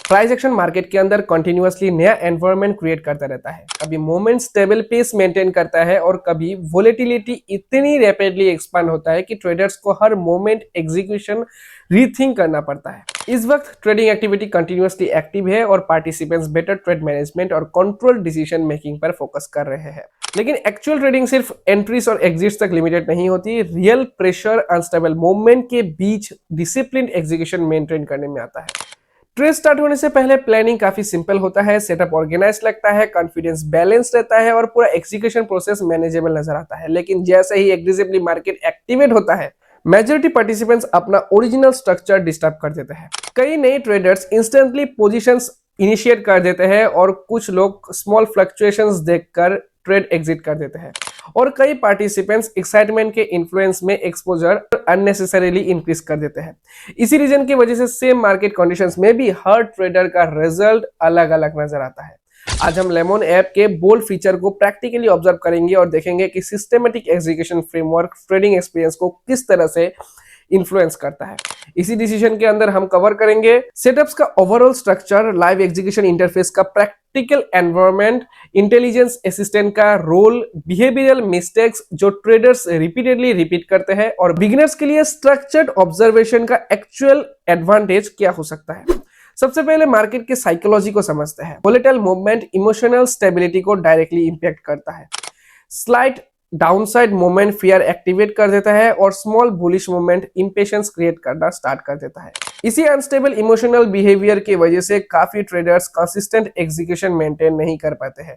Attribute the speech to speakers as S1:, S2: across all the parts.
S1: Price action market के अंदर continuously नया एनवायरनमेंट क्रिएट करता रहता है। कभी मोमेंट स्टेबल पेस मेंटेन करता है और कभी वोलेटिलिटी इतनी रैपिडली एक्सपांड होता है कि ट्रेडर्स को हर मोमेंट एग्जीक्यूशन रीथिंक करना पड़ता है। इस वक्त ट्रेडिंग एक्टिविटी कंटिन्यूअसली एक्टिव है और पार्टिसिपेंट्स बेटर ट्रेड मैनेजमेंट और कंट्रोल डिसीजन मेकिंग पर फोकस कर रहे हैं। लेकिन एक्चुअल ट्रेडिंग सिर्फ एंट्रीज और एग्जिट्स तक लिमिटेड नहीं होती। रियल प्रेशर अनस्टेबल मूवमेंट के बीच डिसिप्लिन एग्जीक्यूशन मेंटेन करने में आता है। ट्रेड स्टार्ट होने से पहले प्लानिंग काफी सिंपल होता है, सेटअप ऑर्गेनाइज लगता है, कॉन्फिडेंस बैलेंस रहता है और पूरा एग्जीक्यूशन प्रोसेस मैनेजेबल नजर आता है। लेकिन जैसे ही एग्रेसिवली मार्केट एक्टिवेट होता है, मेजॉरिटी पार्टिसिपेंट्स अपना ओरिजिनल स्ट्रक्चर डिस्टर्ब कर देते हैं। कई नए ट्रेडर्स इंस्टेंटली पोजीशंस इनिशिएट कर देते हैं और कुछ लोग स्मॉल फ्लक्चुएशंस देखकर ट्रेड एग्जिट कर देते हैं और कई पार्टिसिपेंट्स एक्साइटमेंट के इन्फ्लुएंस में एक्सपोजर अननेसेसरीली इंक्रीज कर देते हैं। इसी रीजन की वजह से सेम मार्केट कंडीशंस में भी हर ट्रेडर का रिजल्ट अलग अलग नजर आता है। आज हम लेमन ऐप के बोल्ड फीचर को प्रैक्टिकली ऑब्जर्व करेंगे और देखेंगे कि systematic execution framework trading experience को किस तरह से इन्फ्लुएंस करता है। इसी डिसीजन के अंदर हम कवर करेंगे सेटअप्स का overall structure, live execution interface का प्रैक्टिकल एनवायरनमेंट, इंटेलिजेंस असिस्टेंट का रोल, बिहेवियरल मिस्टेक्स जो ट्रेडर्स रिपीटेडली रिपीट करते हैं और बिगिनर्स के लिए स्ट्रक्चर्ड ऑब्जर्वेशन का एक्चुअल एडवांटेज क्या हो सकता है। सबसे पहले मार्केट के साइकोलॉजी को समझते हैं। वोलेटाइल मूवमेंट इमोशनल स्टेबिलिटी को डायरेक्टली इंपैक्ट करता है। Slight downside movement fear activate कर देता है और स्मॉल बुलिश मूवमेंट इंपेशंस क्रिएट करना स्टार्ट कर देता है। इसी अनस्टेबल इमोशनल बिहेवियर की वजह से काफी ट्रेडर्स कंसिस्टेंट एग्जीक्यूशन मेंटेन नहीं कर पाते हैं।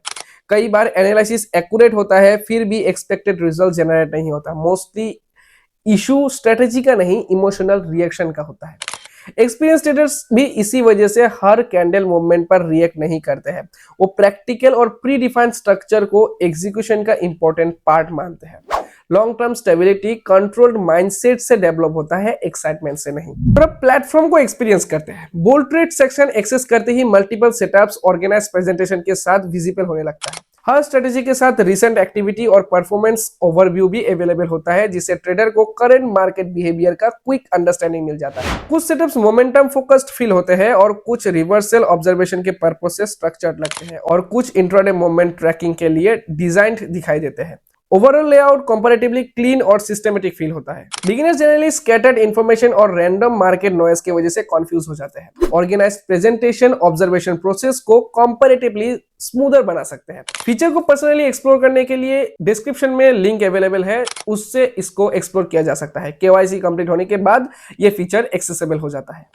S1: कई बार एनालिसिस एक्यूरेट होता है फिर भी एक्सपेक्टेड रिजल्ट जनरेट नहीं होता। मोस्टली इशू स्ट्रेटेजी का नहीं, इमोशनल रिएक्शन का होता है। एक्सपीरियंस ट्रेडर्स भी इसी वजह से हर कैंडल मूवमेंट पर रिएक्ट नहीं करते हैं। वो प्रैक्टिकल और प्री डिफाइंड स्ट्रक्चर को एग्जीक्यूशन का इंपॉर्टेंट पार्ट मानते हैं। Long term stability controlled mindset से डेवलप होता है, एक्साइटमेंट से नहीं। और अब प्लेटफॉर्म को एक्सपीरियंस करते हैं। बोल्ड ट्रेड सेक्शन एक्सेस करते ही मल्टीपल सेटअप्स ऑर्गेनाइज प्रेजेंटेशन के साथ विजिबल होने लगता है। हर स्ट्रेटेजी के साथ रिसेंट एक्टिविटी और परफॉर्मेंस ओवरव्यू भी अवेलेबल होता है, जिससे ट्रेडर को करंट मार्केट बिहेवियर का क्विक अंडरस्टैंडिंग मिल जाता है। कुछ सेटअप्स मोमेंटम फोकस्ड फील होते हैं और कुछ रिवर्सल ऑब्जर्वेशन के पर्पस से स्ट्रक्चर्ड लगते हैं और कुछ इंट्राडे मोमेंट ट्रैकिंग के लिए डिजाइन्ड दिखाई देते हैं। ओवरऑल लेआउट कंपैरेटिवली क्लीन और सिस्टमेटिक फील होता है। बिगिनर्स जनरली स्कैटर्ड इंफॉर्मेशन और रैंडम मार्केट नॉइज की वजह से कंफ्यूज हो जाते हैं। ऑर्गेनाइज्ड प्रेजेंटेशन ऑब्जर्वेशन प्रोसेस को कंपैरेटिवली स्मूदर बना सकते हैं। फीचर को पर्सनली एक्सप्लोर करने के लिए डिस्क्रिप्शन में लिंक अवेलेबल है, उससे इसको एक्सप्लोर किया जा सकता है। केवाईसी कंप्लीट होने के बाद ये फीचर एक्सेसिबल हो जाता है।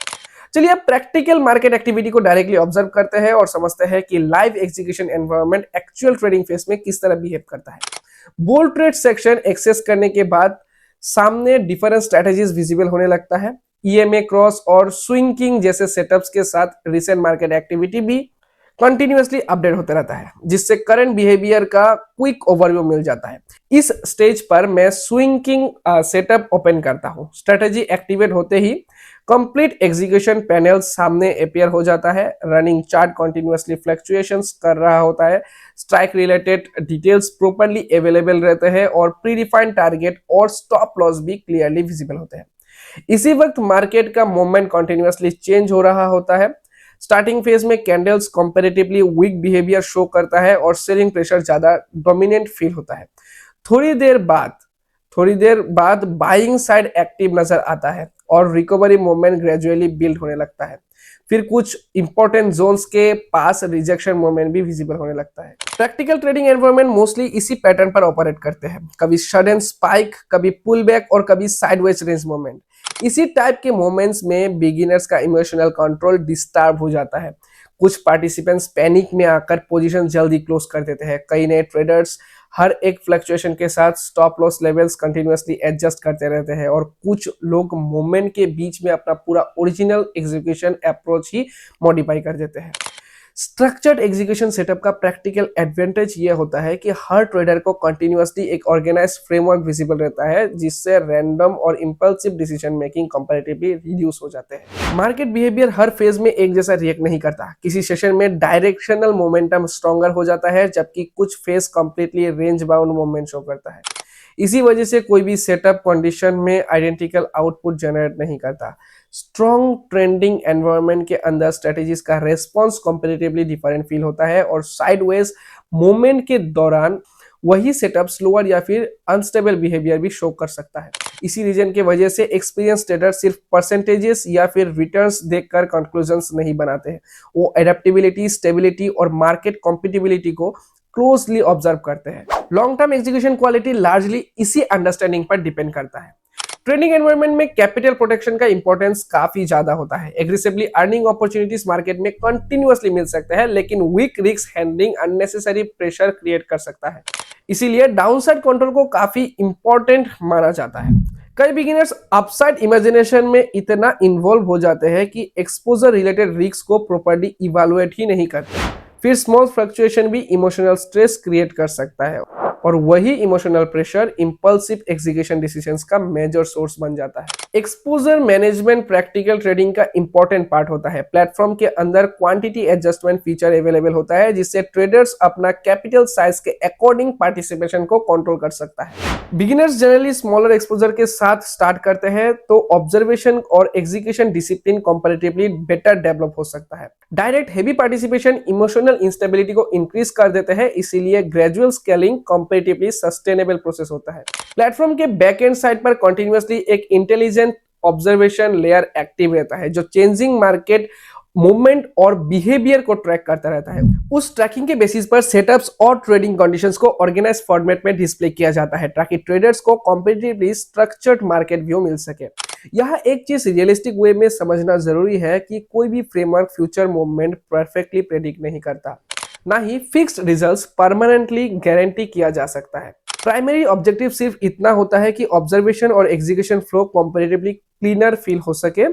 S1: चलिए अब प्रैक्टिकल मार्केट एक्टिविटी को डायरेक्टली ऑब्जर्व करते हैं और समझते हैं कि live execution environment actual trading face में किस तरह बिहेव करता है। बोल्ड ट्रेड सेक्शन एक्सेस करने के बाद सामने डिफरेंट स्ट्रेटेजीज विजिबल होने लगता है। ईएमए क्रॉस और स्विंग किंग जैसे सेटअप्स के साथ रिसेंट मार्केट एक्टिविटी भी कंटिन्यूअसली अपडेट होता रहता है, जिससे करंट बिहेवियर का क्विक ओवरव्यू मिल जाता है। इस स्टेज पर मैं स्विंग किंग सेटअप ओपन करता हूं। स्ट्रेटेजी एक्टिवेट होते ही कंप्लीट एग्जीक्यूशन पैनल सामने अपीयर हो जाता है। रनिंग चार्ट कंटिन्यूअसली फ्लक्चुएशंस कर रहा होता है। Strike related details properly available रहते हैं और प्रीडिफाइंड टारगेट और स्टॉप लॉस भी क्लियरली विजिबल होते हैं। इसी वक्त मार्केट का मूवमेंट कंटिन्यूअसली चेंज हो रहा होता है। स्टार्टिंग फेज में candles comparatively weak behaviour show करता है और सेलिंग प्रेशर ज्यादा डोमिनेंट फील होता है। थोड़ी देर बाद बाइंग साइड एक्टिव नजर आता है और रिकवरी मूवमेंट ग्रेजुअली बिल्ड होने लगता है। फिर कुछ इंपॉर्टेंट जोन्स के पास रिजेक्शन मूवमेंट भी विजिबल होने लगता है। प्रैक्टिकल ट्रेडिंग एनवायरनमेंट मोस्टली इसी पैटर्न पर ऑपरेट करते हैं, कभी सडन स्पाइक, कभी पुल बैक और कभी साइडवेज रेंज मूवमेंट। इसी टाइप के मोमेंट्स में बिगिनर्स का इमोशनल कंट्रोल डिस्टर्ब हो जाता है। कुछ पार्टिसिपेंट्स पैनिक में आकर पोजीशन जल्दी क्लोज कर देते हैं। कई नए ट्रेडर्स हर एक फ्लक्चुएशन के साथ stop loss levels continuously adjust करते रहते हैं और कुछ लोग मूवमेंट के बीच में अपना पूरा ओरिजिनल एग्जीक्यूशन अप्रोच ही मॉडिफाई कर देते हैं। स्ट्रक्चर्ड एग्जीक्यूशन सेटअप का प्रैक्टिकल एडवांटेज ये होता है कि हर ट्रेडर को कंटिन्यूअसली एक ऑर्गेनाइज्ड फ्रेमवर्क विजिबल रहता है, जिससे रैंडम और impulsive decision making comparatively reduce हो जाते हैं। मार्केट बिहेवियर हर फेज में एक जैसा रिएक्ट नहीं करता। किसी सेशन में डायरेक्शनल मोमेंटम स्ट्रॉन्गर हो जाता है, जबकि कुछ phase completely range bound movement show करता है। इसी वजह से कोई भी सेटअप कंडीशन में आइडेंटिकल आउटपुट जनरेट नहीं करता। स्ट्रॉन्ग ट्रेंडिंग एनवायरनमेंट के अंदर स्ट्रेटेजीज का रेस्पॉन्स कंपैरेटिवली डिफरेंट फील होता है और साइडवेज मूवमेंट के दौरान वही सेटअप स्लोअर या फिर अनस्टेबल बिहेवियर भी शो कर सकता है। इसी रीजन के वजह से एक्सपीरियंस ट्रेडर सिर्फ परसेंटेजेस या फिर रिटर्न्स देखकर कंक्लूजन्स नहीं बनाते हैं, वो एडेप्टेबिलिटी, स्टेबिलिटी और मार्केट कॉम्पिटिबिलिटी को क्लोजली ऑब्जर्व करते हैं। Long term execution quality largely इसी अंडरस्टैंडिंग पर डिपेंड करता है। ट्रेडिंग एनवायरनमेंट में कैपिटल प्रोटेक्शन का इंपॉर्टेंस काफी ज्यादा होता है। एग्रेसिवली अर्निंग अपॉर्चुनिटीज मार्केट में कंटिन्यूअसली मिल सकते हैं, लेकिन weak risk handling unnecessary pressure create कर सकता है। इसीलिए डाउनसाइड कंट्रोल को काफी इंपॉर्टेंट माना जाता है। कई बिगिनर्स अपसाइड इमेजिनेशन में इतना इन्वॉल्व हो जाते हैं कि एक्सपोजर रिलेटेड रिस्क को प्रॉपर्ली इवैल्यूएट ही नहीं करते। फिर स्मॉल फ्लक्चुएशन भी इमोशनल स्ट्रेस क्रिएट कर सकता है और वही emotional pressure impulsive execution decisions का मेजर सोर्स बन जाता है। एक्सपोजर मैनेजमेंट प्रैक्टिकल ट्रेडिंग का इंपॉर्टेंट पार्ट होता है। प्लेटफॉर्म के अंदर क्वांटिटी एडजस्टमेंट फीचर अवेलेबल होता है, जिससे ट्रेडर्स अपना कैपिटल साइज के अकॉर्डिंग पार्टिसिपेशन को कंट्रोल कर सकता है। बिगिनर्स जनरली स्मॉलर एक्सपोजर के साथ स्टार्ट करते हैं, तो ऑब्जर्वेशन और execution discipline comparatively better develop हो सकता है। Direct heavy participation emotional instability को इंक्रीज कर देते हैं, इसीलिए gradual scaling comparatively sustainable process होता है। प्लेटफॉर्म के बैक एंड साइड पर कंटिन्यूअसली एक इंटेलिजेंट ऑब्जर्वेशन लेयर एक्टिव रहता है, जो चेंजिंग मार्केट मूवमेंट और बिहेवियर को ट्रैक करता रहता है। उस ट्रैकिंग के बेसिस पर सेटअप्स और ट्रेडिंग कंडीशंस को ऑर्गेनाइज फॉर्मेट में डिस्प्ले किया जाता है, ताकि ट्रेडर्स को कॉम्पिटिटिवली स्ट्रक्चर्ड मार्केट व्यू मिल सके। यह एक चीज रियलिस्टिक वे में समझना जरूरी है कि कोई भी framework future movement perfectly predict नहीं करता, ना ही फिक्स्ड रिजल्ट्स परमानेंटली गारंटी किया जा सकता है। प्राइमरी ऑब्जेक्टिव सिर्फ इतना होता है कि ऑब्जर्वेशन और execution flow comparatively cleaner feel हो सके।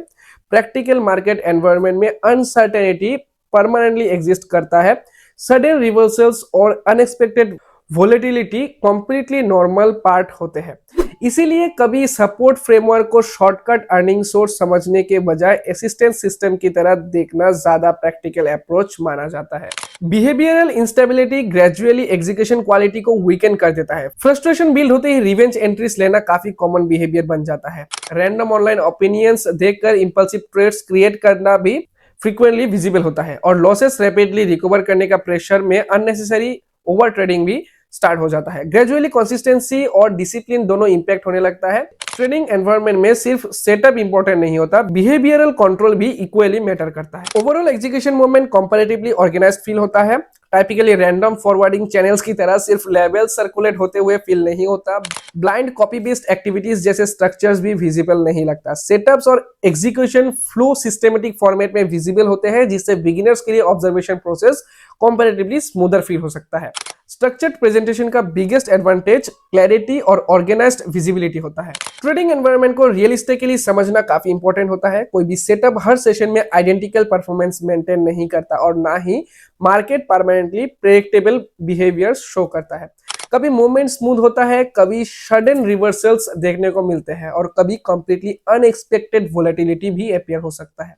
S1: प्रैक्टिकल मार्केट एनवायरनमेंट में अनसर्टेनिटी परमानेंटली एग्जिस्ट करता है। सडन रिवर्सल्स और unexpected volatility completely normal part होते हैं। इसीलिए कभी सपोर्ट फ्रेमवर्क को शॉर्टकट अर्निंग सोर्स समझने के बजाय असिस्टेंस सिस्टम की तरह देखना ज्यादा प्रैक्टिकल अप्रोच माना जाता है। Behavioural instability gradually execution quality को वीकन कर देता है। फ्रस्ट्रेशन बिल्ड होते ही रिवेंज एंट्रीज लेना काफी कॉमन बिहेवियर बन जाता है। रैंडम ऑनलाइन ओपिनियंस देखकर इंपल्सिव ट्रेड्स क्रिएट करना भी फ्रीक्वेंटली विजिबल होता है और लॉसेस रैपिडली रिकवर करने का प्रेशर में अननेसेसरी ओवर ट्रेडिंग भी स्टार्ट हो जाता है। ग्रेजुअली कंसिस्टेंसी और डिसिप्लिन दोनों इंपैक्ट होने लगता है। ट्रेडिंग एनवायरनमेंट में सिर्फ सेटअप इंपॉर्टेंट नहीं होता, बिहेवियरल कंट्रोल भी इक्वली मैटर करता है। Overall execution movement comparatively organised feel होता है। टाइपिकली रैंडम फॉरवर्डिंग चैनल्स की तरह सिर्फ लेवल सर्कुलेट होते हुए फील नहीं होता। ब्लाइंड कॉपी बेस्ड एक्टिविटीज जैसे स्ट्रक्चर्स भी विजिबल नहीं लगता। सेटअप्स और एग्जीक्यूशन फ्लो सिस्टेमेटिक फॉर्मेट में विजिबल होते हैं, जिससे बिगिनर्स के लिए observation process comparatively smoother feel हो सकता है। स्ट्रक्चर्ड प्रेजेंटेशन का बिगेस्ट एडवांटेज क्लैरिटी और ऑर्गेनाइज्ड विजिबिलिटी होता है। ट्रेडिंग एनवायरनमेंट को रियलिस्टिकली समझना काफी इंपॉर्टेंट होता है। कोई भी सेटअप हर सेशन में आइडेंटिकल परफॉर्मेंस मेंटेन नहीं करता और ना ही market permanently predictable behaviour show करता है। कभी मूवमेंट स्मूथ होता है, कभी सडन रिवर्सल्स देखने को मिलते हैं और कभी कंप्लीटली अनएक्सपेक्टेड वोलेटिलिटी भी अपीयर हो सकता है।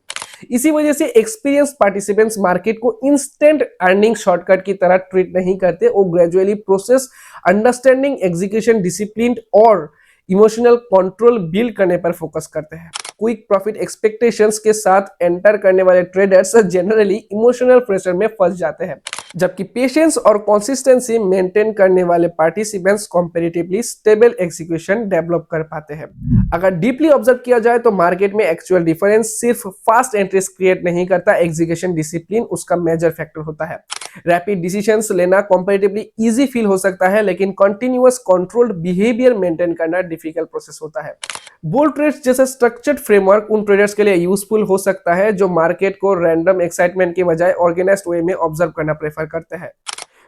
S1: इसी वजह से एक्सपीरियंस पार्टिसिपेंट्स मार्केट को इंस्टेंट अर्निंग शॉर्टकट की तरह ट्रीट नहीं करते, वो gradually process, understanding, execution discipline और इमोशनल कंट्रोल बिल्ड करने पर फोकस करते हैं। क्विक प्रॉफिट एक्सपेक्टेशंस के साथ एंटर करने वाले ट्रेडर्स जनरली इमोशनल प्रेशर में फंस जाते हैं, जबकि पेशेंस और कंसिस्टेंसी मेंटेन करने वाले participants comparatively stable execution develop कर पाते हैं। अगर डीपली ऑब्जर्व किया जाए तो मार्केट में एक्चुअल डिफरेंस सिर्फ फास्ट एंट्रीज क्रिएट नहीं करता, एग्जीक्यूशन डिसिप्लिन उसका मेजर फैक्टर होता है। रैपिड डिसीजंस लेना कंपैरेटिवली इजी फील हो सकता है, लेकिन कंटिन्यूअस कंट्रोल्ड बिहेवियर मेंटेन करना डिफिकल्ट प्रोसेस होता है। बुल ट्रेड्स जैसा स्ट्रक्चर्ड फ्रेमवर्क उन ट्रेडर्स के लिए यूजफुल हो सकता है जो मार्केट को रैंडम एक्साइटमेंट के बजाय ऑर्गेनाइज्ड वे में ऑब्जर्व करना प्रेफर करते हैं।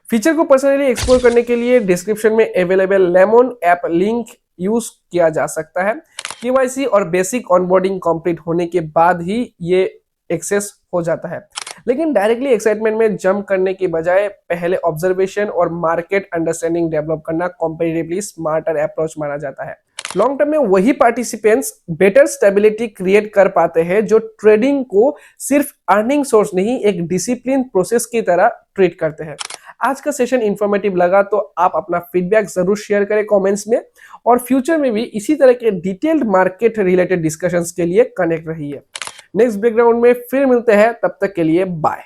S1: फीचर को पर्सनली एक्सप्लोर करने के लिए डिस्क्रिप्शन में available lemon app link use किया जा सकता है। केवाईसी और बेसिक ऑनबोर्डिंग कंप्लीट होने के बाद ही ये एक्सेस हो जाता है, लेकिन डायरेक्टली एक्साइटमेंट में जंप करने के बजाय पहले ऑब्जर्वेशन और मार्केट अंडरस्टैंडिंग डेवलप करना कंपैरेटिवली स्मार्टर अप्रोच माना जाता है। लॉन्ग टर्म में वही पार्टिसिपेंट्स बेटर स्टेबिलिटी क्रिएट कर पाते हैं जो ट्रेडिंग को सिर्फ अर्निंग सोर्स नहीं, एक डिसिप्लिन प्रोसेस की तरह ट्रीट करते हैं। आज का सेशन इंफॉर्मेटिव लगा तो आप अपना फीडबैक जरूर शेयर करें कमेंट्स में, और फ्यूचर में भी इसी तरह के डिटेल्ड मार्केट रिलेटेड डिस्कशंस के लिए कनेक्ट रहिए। नेक्स्ट बैकग्राउंड में फिर मिलते हैं, तब तक के लिए बाय।